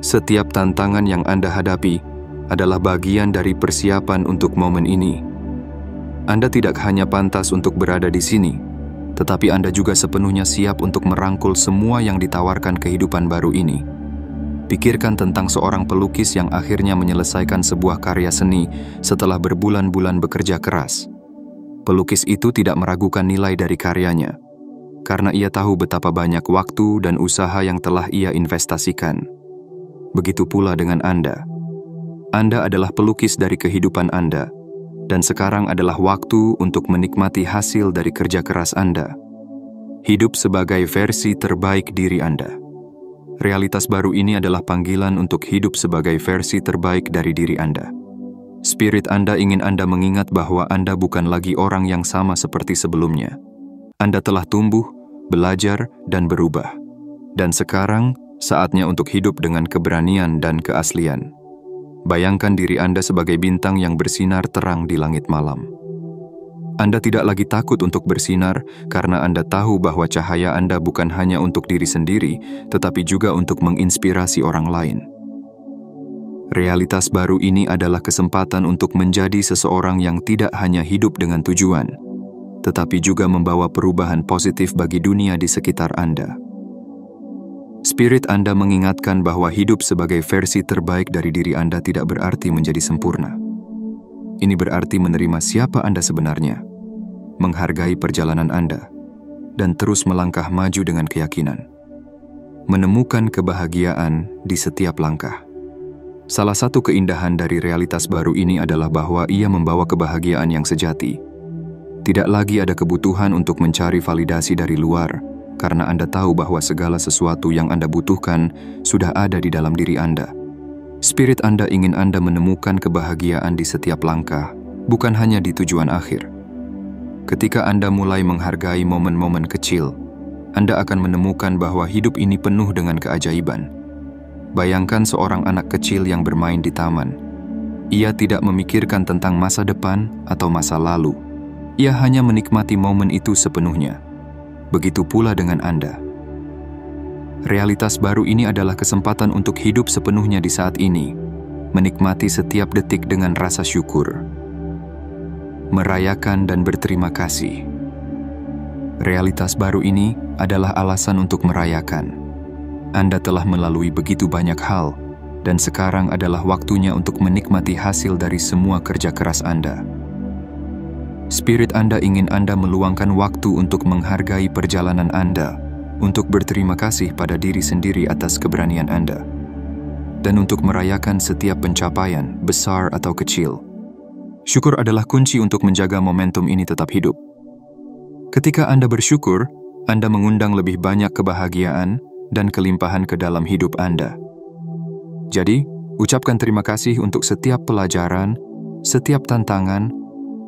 Setiap tantangan yang Anda hadapi adalah bagian dari persiapan untuk momen ini. Anda tidak hanya pantas untuk berada di sini, tetapi Anda juga sepenuhnya siap untuk merangkul semua yang ditawarkan kehidupan baru ini. Pikirkan tentang seorang pelukis yang akhirnya menyelesaikan sebuah karya seni setelah berbulan-bulan bekerja keras. Pelukis itu tidak meragukan nilai dari karyanya, karena ia tahu betapa banyak waktu dan usaha yang telah ia investasikan. Begitu pula dengan Anda. Anda adalah pelukis dari kehidupan Anda, dan sekarang adalah waktu untuk menikmati hasil dari kerja keras Anda. Hidup sebagai versi terbaik diri Anda. Realitas baru ini adalah panggilan untuk hidup sebagai versi terbaik dari diri Anda. Spirit Anda ingin Anda mengingat bahwa Anda bukan lagi orang yang sama seperti sebelumnya. Anda telah tumbuh, belajar, dan berubah. Dan sekarang, saatnya untuk hidup dengan keberanian dan keaslian. Bayangkan diri Anda sebagai bintang yang bersinar terang di langit malam. Anda tidak lagi takut untuk bersinar karena Anda tahu bahwa cahaya Anda bukan hanya untuk diri sendiri, tetapi juga untuk menginspirasi orang lain. Realitas baru ini adalah kesempatan untuk menjadi seseorang yang tidak hanya hidup dengan tujuan, tetapi juga membawa perubahan positif bagi dunia di sekitar Anda. Spirit Anda mengingatkan bahwa hidup sebagai versi terbaik dari diri Anda tidak berarti menjadi sempurna. Ini berarti menerima siapa Anda sebenarnya, menghargai perjalanan Anda, dan terus melangkah maju dengan keyakinan. Menemukan kebahagiaan di setiap langkah. Salah satu keindahan dari realitas baru ini adalah bahwa ia membawa kebahagiaan yang sejati. Tidak lagi ada kebutuhan untuk mencari validasi dari luar, karena Anda tahu bahwa segala sesuatu yang Anda butuhkan sudah ada di dalam diri Anda. Spirit Anda ingin Anda menemukan kebahagiaan di setiap langkah, bukan hanya di tujuan akhir. Ketika Anda mulai menghargai momen-momen kecil, Anda akan menemukan bahwa hidup ini penuh dengan keajaiban. Bayangkan seorang anak kecil yang bermain di taman. Ia tidak memikirkan tentang masa depan atau masa lalu. Ia hanya menikmati momen itu sepenuhnya. Begitu pula dengan Anda. Realitas baru ini adalah kesempatan untuk hidup sepenuhnya di saat ini, menikmati setiap detik dengan rasa syukur, merayakan dan berterima kasih. Realitas baru ini adalah alasan untuk merayakan. Anda telah melalui begitu banyak hal, dan sekarang adalah waktunya untuk menikmati hasil dari semua kerja keras Anda. Spirit Anda ingin Anda meluangkan waktu untuk menghargai perjalanan Anda, untuk berterima kasih pada diri sendiri atas keberanian Anda, dan untuk merayakan setiap pencapaian, besar atau kecil. Syukur adalah kunci untuk menjaga momentum ini tetap hidup. Ketika Anda bersyukur, Anda mengundang lebih banyak kebahagiaan dan kelimpahan ke dalam hidup Anda. Jadi, ucapkan terima kasih untuk setiap pelajaran, setiap tantangan,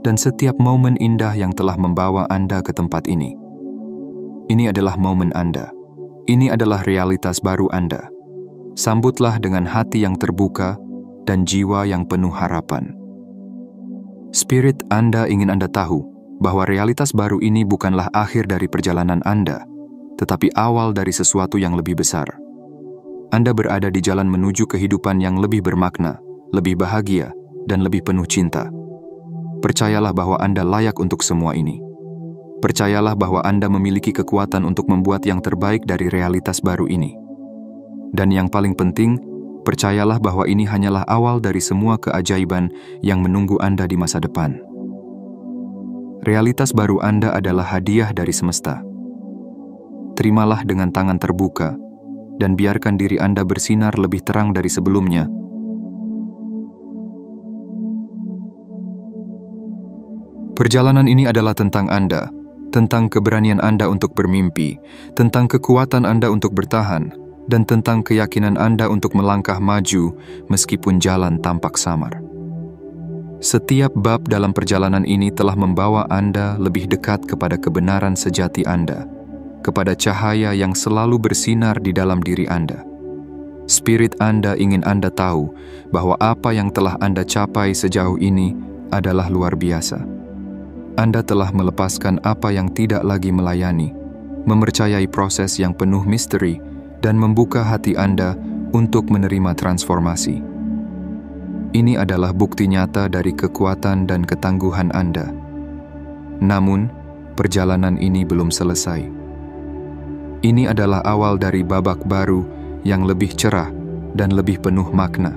dan setiap momen indah yang telah membawa Anda ke tempat ini. Ini adalah momen Anda. Ini adalah realitas baru Anda. Sambutlah dengan hati yang terbuka dan jiwa yang penuh harapan. Spirit Anda ingin Anda tahu bahwa realitas baru ini bukanlah akhir dari perjalanan Anda, tetapi awal dari sesuatu yang lebih besar. Anda berada di jalan menuju kehidupan yang lebih bermakna, lebih bahagia, dan lebih penuh cinta. Percayalah bahwa Anda layak untuk semua ini. Percayalah bahwa Anda memiliki kekuatan untuk membuat yang terbaik dari realitas baru ini. Dan yang paling penting, percayalah bahwa ini hanyalah awal dari semua keajaiban yang menunggu Anda di masa depan. Realitas baru Anda adalah hadiah dari semesta. Terimalah dengan tangan terbuka, dan biarkan diri Anda bersinar lebih terang dari sebelumnya. Perjalanan ini adalah tentang Anda, tentang keberanian Anda untuk bermimpi, tentang kekuatan Anda untuk bertahan, dan tentang keyakinan Anda untuk melangkah maju meskipun jalan tampak samar. Setiap bab dalam perjalanan ini telah membawa Anda lebih dekat kepada kebenaran sejati Anda, kepada cahaya yang selalu bersinar di dalam diri Anda. Spirit Anda ingin Anda tahu bahwa apa yang telah Anda capai sejauh ini adalah luar biasa. Anda telah melepaskan apa yang tidak lagi melayani, mempercayai proses yang penuh misteri, dan membuka hati Anda untuk menerima transformasi. Ini adalah bukti nyata dari kekuatan dan ketangguhan Anda. Namun, perjalanan ini belum selesai. Ini adalah awal dari babak baru yang lebih cerah dan lebih penuh makna.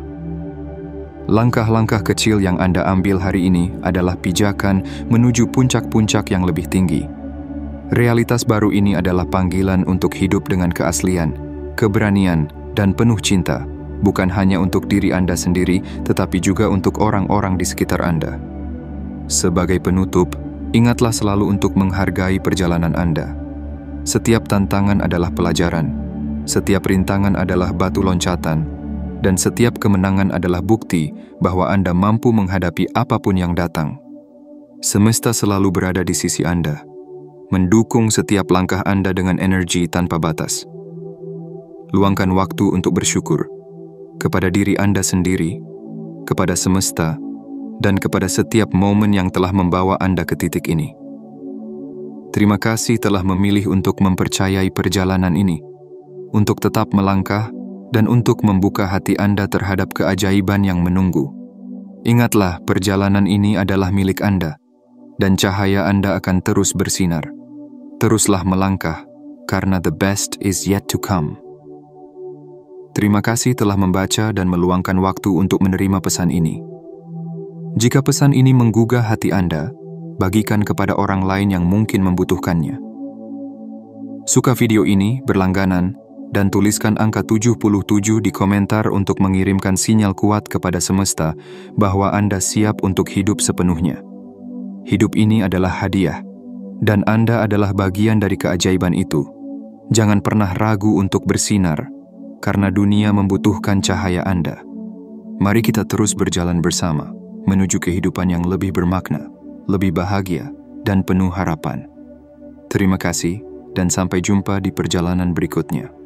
Langkah-langkah kecil yang Anda ambil hari ini adalah pijakan menuju puncak-puncak yang lebih tinggi. Realitas baru ini adalah panggilan untuk hidup dengan keaslian, keberanian, dan penuh cinta, bukan hanya untuk diri Anda sendiri, tetapi juga untuk orang-orang di sekitar Anda. Sebagai penutup, ingatlah selalu untuk menghargai perjalanan Anda. Setiap tantangan adalah pelajaran, setiap rintangan adalah batu loncatan, dan setiap kemenangan adalah bukti bahwa Anda mampu menghadapi apapun yang datang. Semesta selalu berada di sisi Anda, mendukung setiap langkah Anda dengan energi tanpa batas. Luangkan waktu untuk bersyukur kepada diri Anda sendiri, kepada semesta, dan kepada setiap momen yang telah membawa Anda ke titik ini. Terima kasih telah memilih untuk mempercayai perjalanan ini, untuk tetap melangkah, dan untuk membuka hati Anda terhadap keajaiban yang menunggu. Ingatlah, perjalanan ini adalah milik Anda, dan cahaya Anda akan terus bersinar. Teruslah melangkah, karena the best is yet to come. Terima kasih telah membaca dan meluangkan waktu untuk menerima pesan ini. Jika pesan ini menggugah hati Anda, bagikan kepada orang lain yang mungkin membutuhkannya. Suka video ini, berlangganan, dan tuliskan angka 77 di komentar untuk mengirimkan sinyal kuat kepada semesta bahwa Anda siap untuk hidup sepenuhnya. Hidup ini adalah hadiah, dan Anda adalah bagian dari keajaiban itu. Jangan pernah ragu untuk bersinar, karena dunia membutuhkan cahaya Anda. Mari kita terus berjalan bersama, menuju kehidupan yang lebih bermakna, lebih bahagia, dan penuh harapan. Terima kasih, dan sampai jumpa di perjalanan berikutnya.